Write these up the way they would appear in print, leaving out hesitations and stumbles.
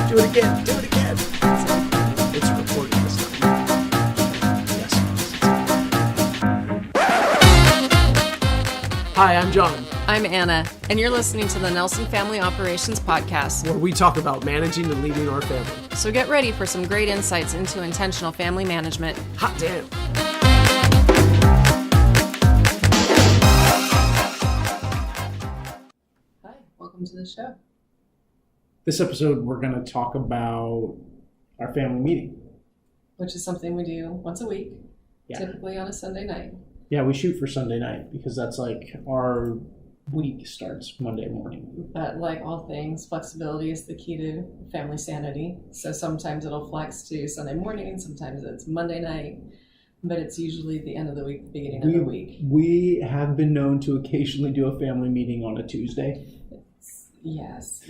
Do it again. Do it again. It's recorded this time. Yes. Hi, I'm John, I'm Anna, and you're listening to the Nelson Family Operations Podcast. where we talk about managing and leading our family. So get ready for some great insights into intentional family management. Hot damn. Hi, welcome to the show. This episode, we're going to talk about our family meeting. Which is something we do once a week, Yeah. typically on a Sunday night. Yeah, we shoot for Sunday night because that's like our week starts Monday morning. But like all things, flexibility is the key to family sanity. So sometimes it'll flex to Sunday morning, sometimes it's Monday night, but it's usually the end of the week, the beginning of the week. We have been known to occasionally do a family meeting on a Tuesday. Yes.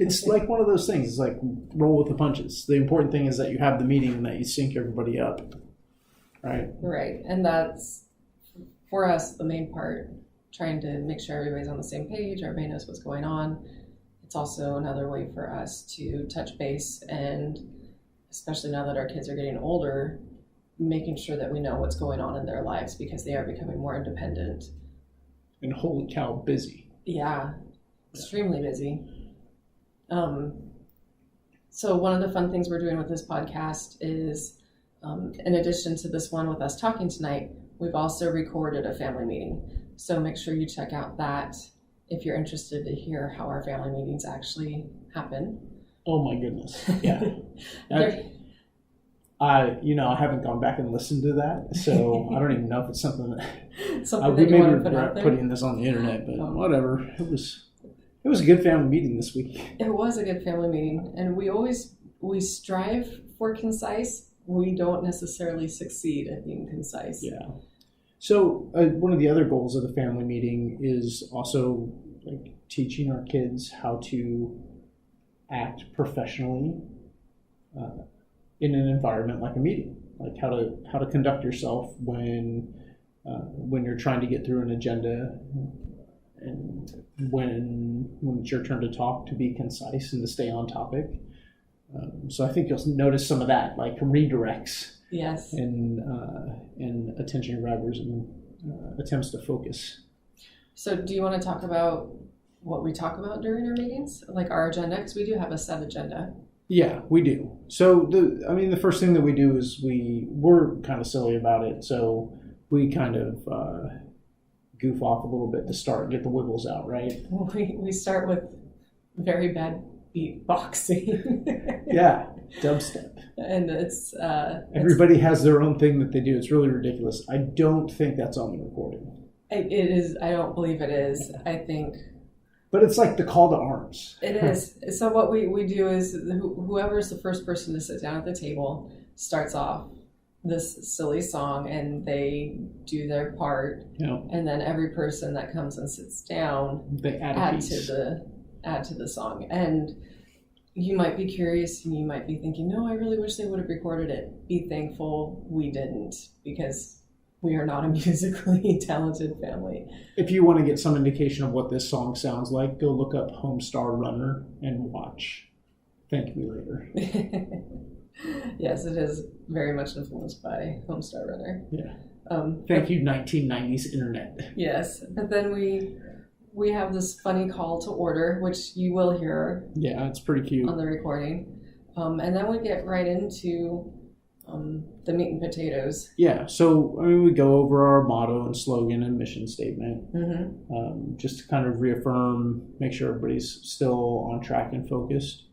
It's like one of those things. It's like roll with the punches. The important thing is that you have the meeting and that you sync everybody up, right? Right, and that's, for us, the main part, trying to make sure everybody's on the same page, everybody knows what's going on. It's also another way for us to touch base, and especially now that our kids are getting older, making sure that we know what's going on in their lives because they are becoming more independent. And holy cow, busy. Yeah, extremely busy. So one of the fun things we're doing with this podcast is, in addition to this one with us talking tonight, we've also recorded a family meeting. So make sure you check out that if you're interested to hear how our family meetings actually happen. Oh my goodness. Yeah. They're- I haven't gone back and listened to that, so I don't even know if it's something that Something we that you may want to put out regret there. putting this on the internet, but whatever. It was a good family meeting this week. It was a good family meeting, and we strive for concise. We don't necessarily succeed at being concise. Yeah. So one of the other goals of the family meeting is also like teaching our kids how to act professionally in an environment like a meeting, like how to conduct yourself when you're trying to get through an agenda, and when it's your turn to talk, to be concise and to stay on topic. So I think you'll notice some of that, like redirects. Yes. And attention grabbers and attempts to focus. So do you want to talk about what we talk about during our meetings? Like our agenda, because we do have a set agenda. Yeah, we do. So the first thing that we do is we're kind of silly about it. So we kind of goof off a little bit to start, get the wiggles out, right? We start with very bad beatboxing. Yeah, dubstep. And it's Everybody has their own thing that they do. It's really ridiculous. I don't think that's on the recording. It is. I don't believe it is. I think But it's like the call to arms. it is. So what we do is whoever's the first person to sit down at the table starts off this silly song, and they do their part, and then every person that comes and sits down They add a piece. to the song. And you might be curious and you might be thinking, no, I really wish they would have recorded it. Be thankful we didn't, because we are not a musically talented family. If you want to get some indication of what this song sounds like, go look up Homestar Runner and watch. Thank me later. Yes, it is very much influenced by Homestar Runner. Yeah. Thank you, 1990s internet. Yes, but then we have this funny call to order, which you will hear Yeah, it's pretty cute. on the recording. And then we get right into the meat and potatoes. Yeah, so we go over our motto and slogan and mission statement, just to kind of reaffirm, make sure everybody's still on track and focused.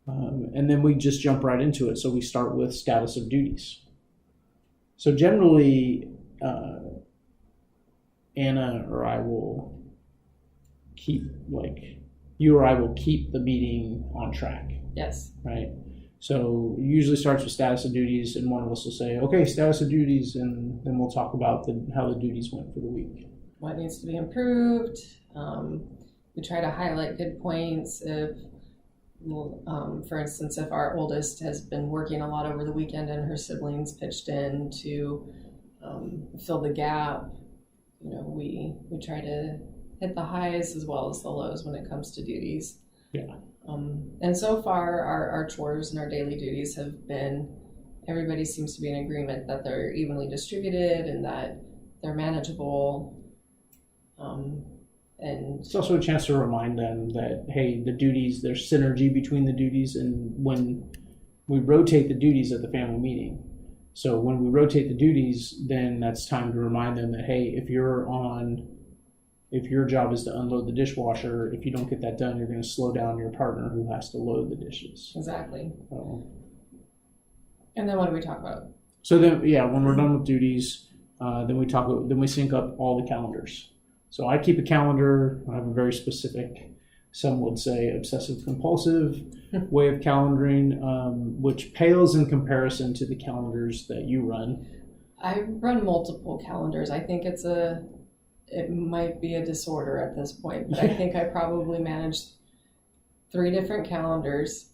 And then we just jump right into it. So we start with status of duties. So generally, Anna or I will keep, you or I will keep the meeting on track. Yes. Right? So it usually starts with status of duties, and one of us will say, okay, status of duties, and then we'll talk about how the duties went for the week. What needs to be improved. We try to highlight good points. For instance, if our oldest has been working a lot over the weekend and her siblings pitched in to fill the gap, we try to hit the highs as well as the lows when it comes to duties. Yeah. And so far, our chores and our daily duties have been, everybody seems to be in agreement that they're evenly distributed and that they're manageable. And It's also a chance to remind them that, hey, the duties, there's synergy between the duties, and when we rotate the duties at the family meeting. So when we rotate the duties, then that's time to remind them that, hey, if your job is to unload the dishwasher, if you don't get that done, you're going to slow down your partner who has to load the dishes. exactly. So, And then what do we talk about? so then, yeah, when we're done with duties, then we sync up all the calendars. So I keep a calendar. I have a very specific, some would say obsessive compulsive way of calendaring, which pales in comparison to the calendars that you run. I run multiple calendars. I think it might be a disorder at this point, but I think I probably manage 3 different calendars.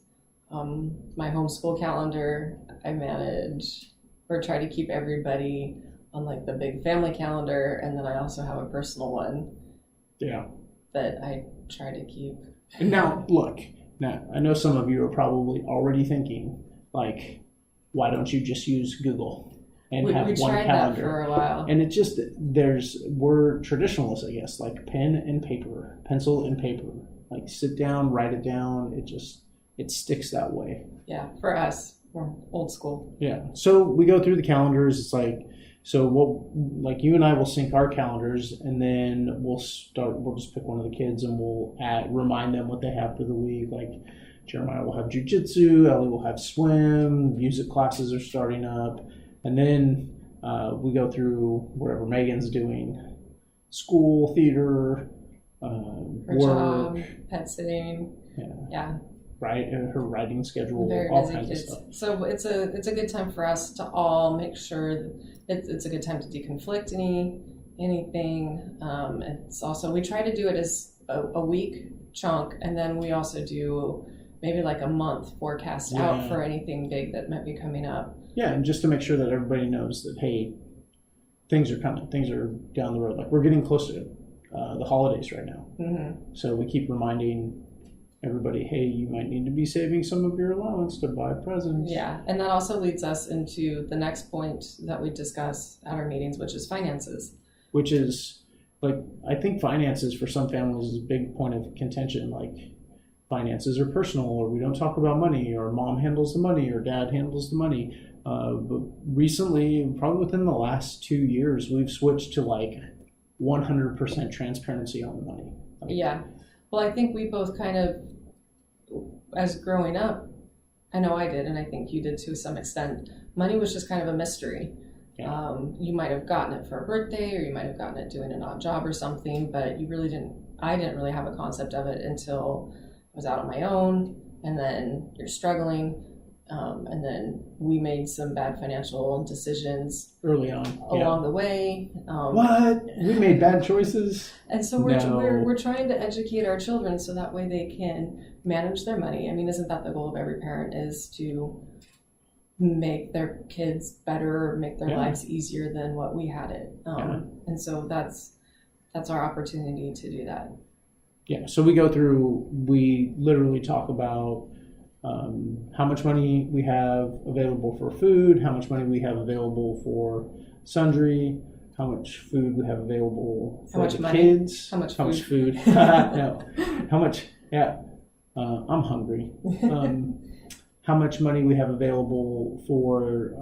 My homeschool calendar, I manage or try to keep everybody on like the big family calendar, and then I also have a personal one Yeah. that I try to keep. And now, look, I know some of you are probably already thinking, like, why don't you just use Google and We have one tried calendar? that for a while. And it just, we're traditionalists, I guess, like pen and paper, pencil and paper. Like sit down, write it down. It sticks that way. Yeah, for us, we're old school. Yeah. So we go through the calendars. It's like, so like you and I will sync our calendars, and then we'll just pick one of the kids and we'll remind them what they have for the week. Like Jeremiah will have jujitsu, Ellie will have swim, music classes are starting up. And then we go through whatever Megan's doing, school, theater, Her work, job, pet sitting. Yeah. right? And her writing schedule, Very all busy kinds kids. of stuff. So it's a good time for us to all make sure that it's a good time to deconflict anything. It's also, we try to do it as a week chunk, and then we also do maybe like a month forecast out for anything big that might be coming up. Yeah, and just to make sure that everybody knows that, hey, things are coming, things are down the road. Like we're getting close to the holidays right now. Mm-hmm. So we keep reminding everybody, hey, you might need to be saving some of your allowance to buy presents. Yeah, and that also leads us into the next point that we discuss at our meetings, which is finances. Which is, like, I think finances for some families is a big point of contention. Like, finances are personal, or we don't talk about money, or mom handles the money, or dad handles the money. But recently, probably within the last 2 years, we've switched to like 100% transparency on the money. Like, Yeah. Well, I think we both kind of, as growing up, I know I did, and I think you did to some extent, money was just kind of a mystery. Yeah. You might have gotten it for a birthday, or you might have gotten it doing an odd job or something, but I didn't really have a concept of it until I was out on my own, and then you're struggling, and then we made some bad financial decisions early on. along the way. What? We made bad choices? And so No. we're trying to educate our children so that way they can manage their money. I mean, isn't that the goal of every parent, is to make their kids better, or make their lives easier than what we had it. And so that's our opportunity to do that. Yeah, so we literally talk about how much money we have available for food, how much money we have available for sundry, how much food we have available for the kids, how much food. No, how much? Yeah, I'm hungry. How much money we have available for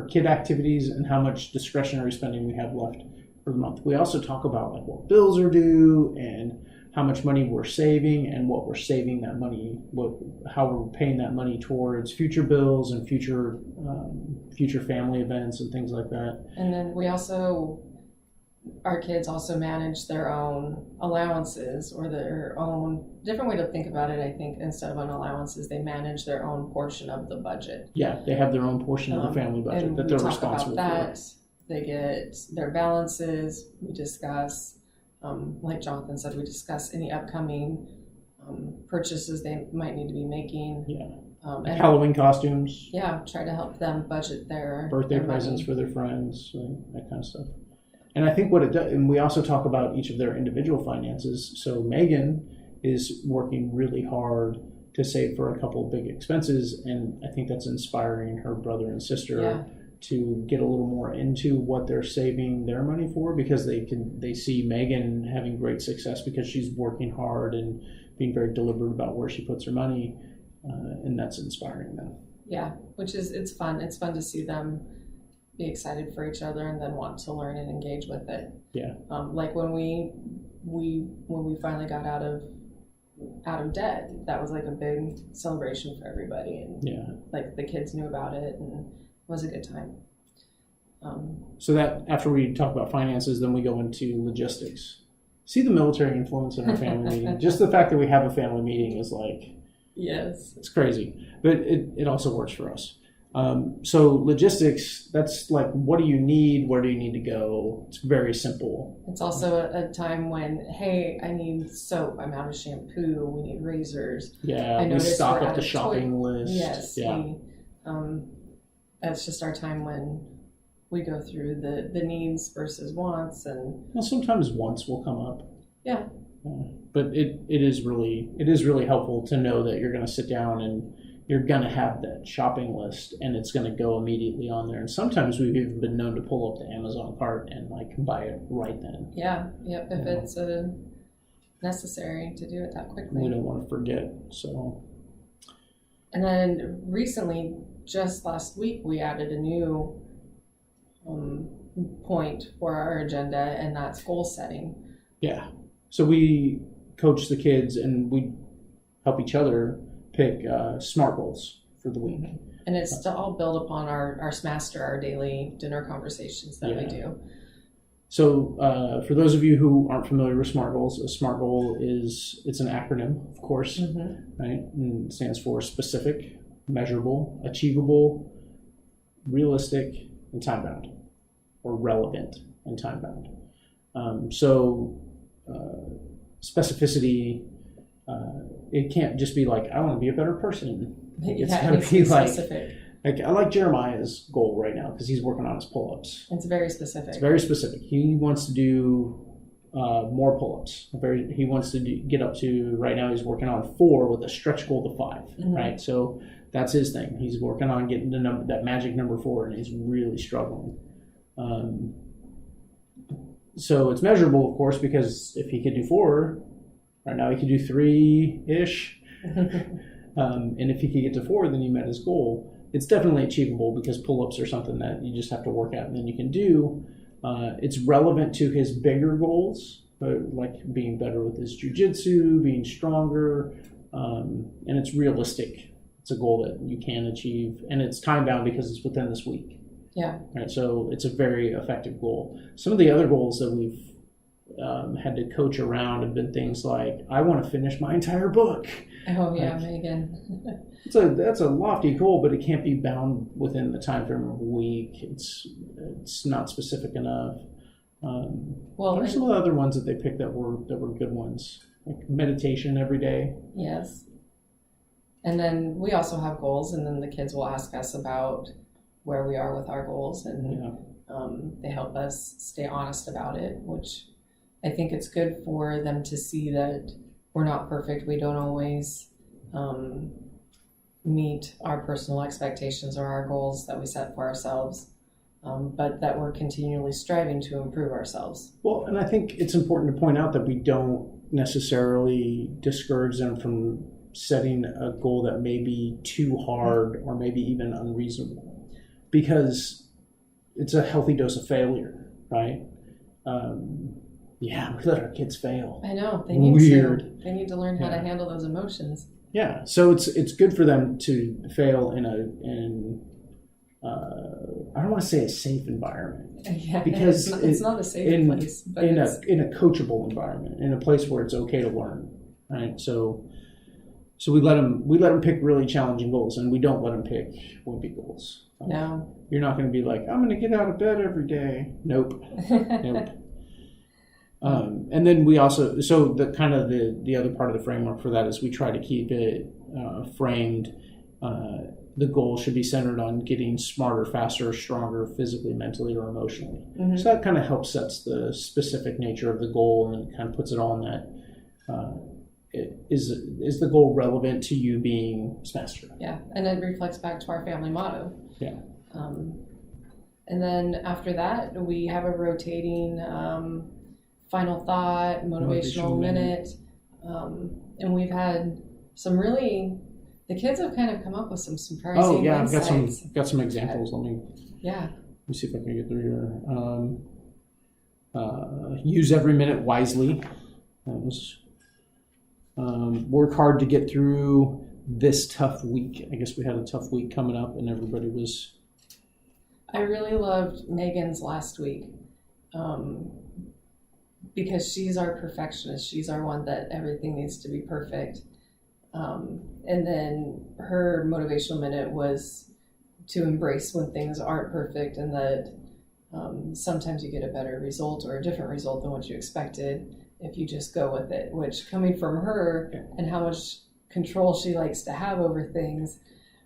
kid activities, and how much discretionary spending we have left for the month. We also talk about like what bills are due and how much money we're saving, and what we're saving that money, how we're paying that money towards future bills and future family events and things like that. And then our kids also manage their own allowances, or their own, different way to think about it, I think. Instead of on allowances, they manage their own portion of the budget. Yeah, they have their own portion of the family budget that they're responsible for. They get their balances. We discuss, like Jonathan said, we discuss any upcoming purchases they might need to be making. Yeah. And Halloween costumes. Yeah, try to help them budget their birthday presents for their friends, that kind of stuff. And I think what it does, and we also talk about each of their individual finances. So Megan is working really hard to save for a couple of big expenses, and I think that's inspiring her brother and sister to get a little more into what they're saving their money for, because they see Megan having great success because she's working hard and being very deliberate about where she puts her money, and that's inspiring them. Yeah, it's fun. It's fun to see them be excited for each other and then want to learn and engage with it. Yeah. Like when we finally got out of debt, that was like a big celebration for everybody, and like the kids knew about it, and it was a good time. So that after we talk about finances, then we go into logistics. See the military influence in our family meeting. Just the fact that we have a family meeting is like, yes, it's crazy, but it also works for us. So logistics, that's like, what do you need? Where do you need to go? It's very simple. It's also a time when, hey, I need soap. I'm out of shampoo. We need razors. Yeah, we stock up the shopping list. Yes. Yeah. That's just our time when we go through the needs versus wants, and well, sometimes wants will come up. Yeah. But it is really helpful to know that you're going to sit down and you're going to have that shopping list, and it's going to go immediately on there. And sometimes we've even been known to pull up the Amazon cart and like buy it right then. Yeah. Yep. If it's necessary to do it that quickly. We don't want to forget. So. And then recently, just last week, we added a new point for our agenda, and that's goal setting. Yeah. So we coach the kids and we help each other pick SMART goals for the week. And it's to all build upon our SMASTER, our daily dinner conversations that we do. So for those of you who aren't familiar with SMART goals, a SMART goal it's an acronym, of course, right? And it stands for specific, measurable, achievable, realistic, and time-bound, or relevant and time-bound. Specificity, it can't just be like, I want to be a better person. It's got to be like, specific. Like, I like Jeremiah's goal right now because he's working on his pull-ups. It's very specific. It's very specific. He wants to do more pull-ups. He wants to get up to, right now he's working on 4 with a stretch goal to 5, right? So that's his thing. He's working on getting that magic number 4, and he's really struggling. So it's measurable, of course, because if he could do 4, right now he could do 3-ish. And if he could get to 4, then he met his goal. It's definitely achievable because pull-ups are something that you just have to work at and then you can do. It's relevant to his bigger goals, like being better with his jiu-jitsu, being stronger, and it's realistic. It's a goal that you can achieve, and it's time-bound because it's within this week. Yeah. Right. So it's a very effective goal. Some of the other goals that we've had to coach around have been things like, I want to finish my entire book. Oh yeah, Megan. That's a lofty goal, but it can't be bound within the time frame of a week. It's not specific enough. There's some other ones that they picked that were good ones, like meditation every day. Yes. And then we also have goals, and then the kids will ask us about where we are with our goals, and they help us stay honest about it, which I think it's good for them to see that we're not perfect. We don't always meet our personal expectations or our goals that we set for ourselves, but that we're continually striving to improve ourselves. Well, and I think it's important to point out that we don't necessarily discourage them from setting a goal that may be too hard or maybe even unreasonable, because it's a healthy dose of failure, right? We let our kids fail. I know, they need to. They need to learn how to handle those emotions. Yeah, so it's good for them to fail in I don't want to say a safe environment. Yeah, because it's not a safe place, but in a coachable environment, in a place where it's okay to learn, right? So we let them pick really challenging goals, and we don't let them pick wimpy goals. No, you're not going to be like, I'm going to get out of bed every day. Nope. And then we also, so the kind of the other part of the framework for that is we try to keep it framed. The goal should be centered on getting smarter, faster, stronger, physically, mentally, or emotionally. Mm-hmm. So that kind of helps sets the specific nature of the goal, and kind of puts it all in that is the goal relevant to you being semester? Yeah, and it reflects back to our family motto. Yeah. And then after that, we have a rotating final thought, motivational minute. And we've had some really, the kids have kind of come up with some surprising insights. I've got some examples. Let me see if I can get through here. Use every minute wisely. That was work hard to get through this tough week. I guess we had a tough week coming up, and everybody was. I really loved Megan's last week because she's our perfectionist. She's our one that everything needs to be perfect. And then her motivational minute was to embrace when things aren't perfect, and that sometimes you get a better result or a different result than what you expected if you just go with it, which coming from her and how much control she likes to have over things,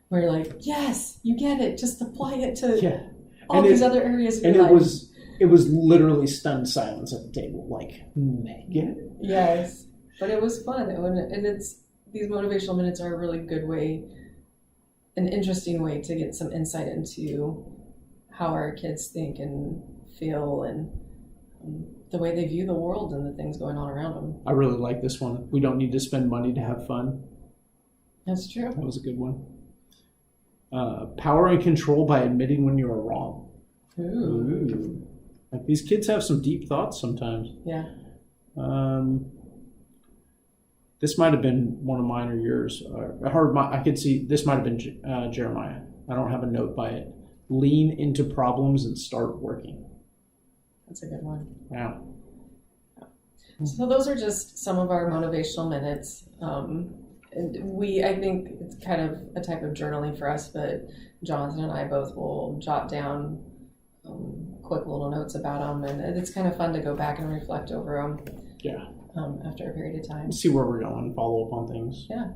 where you're like, yes, you get it, just apply it to all these other areas of your life. It was literally stunned silence at the table, like, Megan? Yes, but it was fun. And these motivational minutes are a really good way, an interesting way to get some insight into how our kids think and feel and the way they view the world and the things going on around them. I really like this one. We don't need to spend money to have fun. That's true. That was a good one. Power and control by admitting when you are wrong. Ooh. Like, these kids have some deep thoughts sometimes. Yeah. This might have been one of mine or yours. I could see this might have been Jeremiah. I don't have a note by it. Lean into problems and start working. That's a good one. Yeah. So those are just some of our motivational minutes. And I think it's kind of a type of journaling for us, but Jonathan and I both will jot down quick little notes about them, and it's kind of fun to go back and reflect over them. Yeah. After a period of time. See where we're going, follow up on things. Yeah.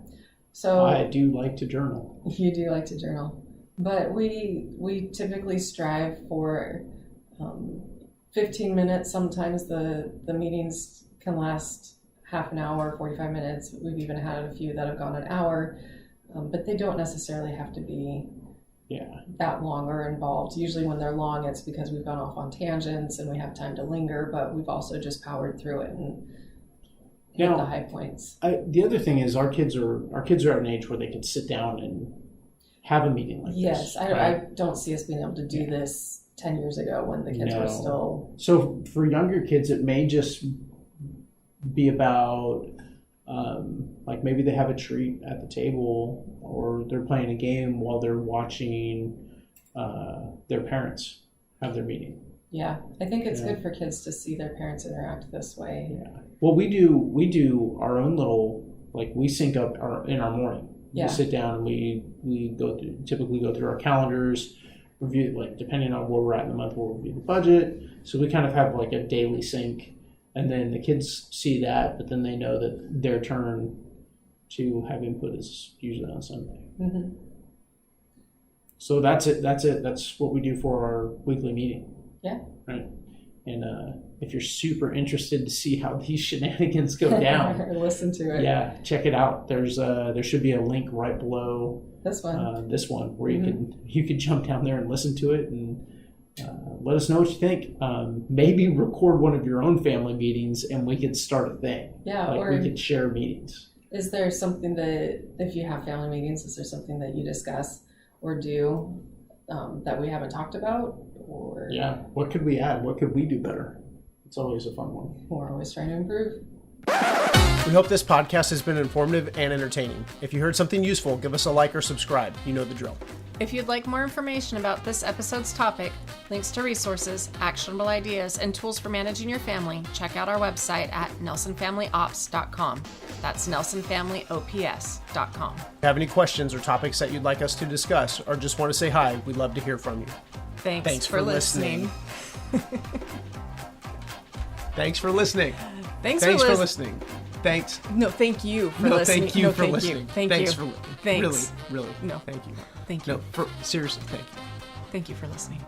So I do like to journal. You do like to journal. But we typically strive for 15 minutes. Sometimes the meetings can last half an hour, 45 minutes. We've even had a few that have gone an hour, but they don't necessarily have to be that long or involved. Usually when they're long, it's because we've gone off on tangents and we have time to linger, but we've also just powered through it and hit the high points. The other thing is our kids are at an age where they can sit down and have a meeting like this. Yes, I don't see us being able to do this 10 years ago when the kids were still... So for younger kids, it may just be about, like, maybe they have a treat at the table or they're playing a game while they're watching their parents have their meeting. Yeah, I think it's good for kids to see their parents interact this way. Yeah. Well, we do our own little, like, we sync up in our morning. Yeah. We sit down and we typically go through our calendars, review, like, depending on where we're at in the month, we'll review the budget. So we kind of have like a daily sync, and then the kids see that, but then they know that their turn to have input is usually on Sunday. Mm-hmm. So that's it. That's what we do for our weekly meeting. Yeah. Right. And if you're super interested to see how these shenanigans go down, listen to it. Yeah, check it out. There should be a link right below this one where you can jump down there and listen to it and let us know what you think. Maybe record one of your own family meetings and we could start a thing. Yeah, like or we could share meetings. Is there something that, if you have family meetings, is there something that you discuss or do that we haven't talked about? Or what could we add? What could we do better? It's always a fun one. We're always trying to improve. We hope this podcast has been informative and entertaining. If you heard something useful, give us a like or subscribe. You know the drill. If you'd like more information about this episode's topic, links to resources, actionable ideas, and tools for managing your family, check out our website at nelsonfamilyops.com. That's nelsonfamilyops.com. If you have any questions or topics that you'd like us to discuss, or just want to say hi, we'd love to hear from you. Thanks for listening. Thanks for listening. Thanks for listening. Thanks. No, thank you for listening. Thank you for listening. Thanks. Thanks. Really. No. Thank you. Thank you. No, seriously, thank you. Thank you for listening.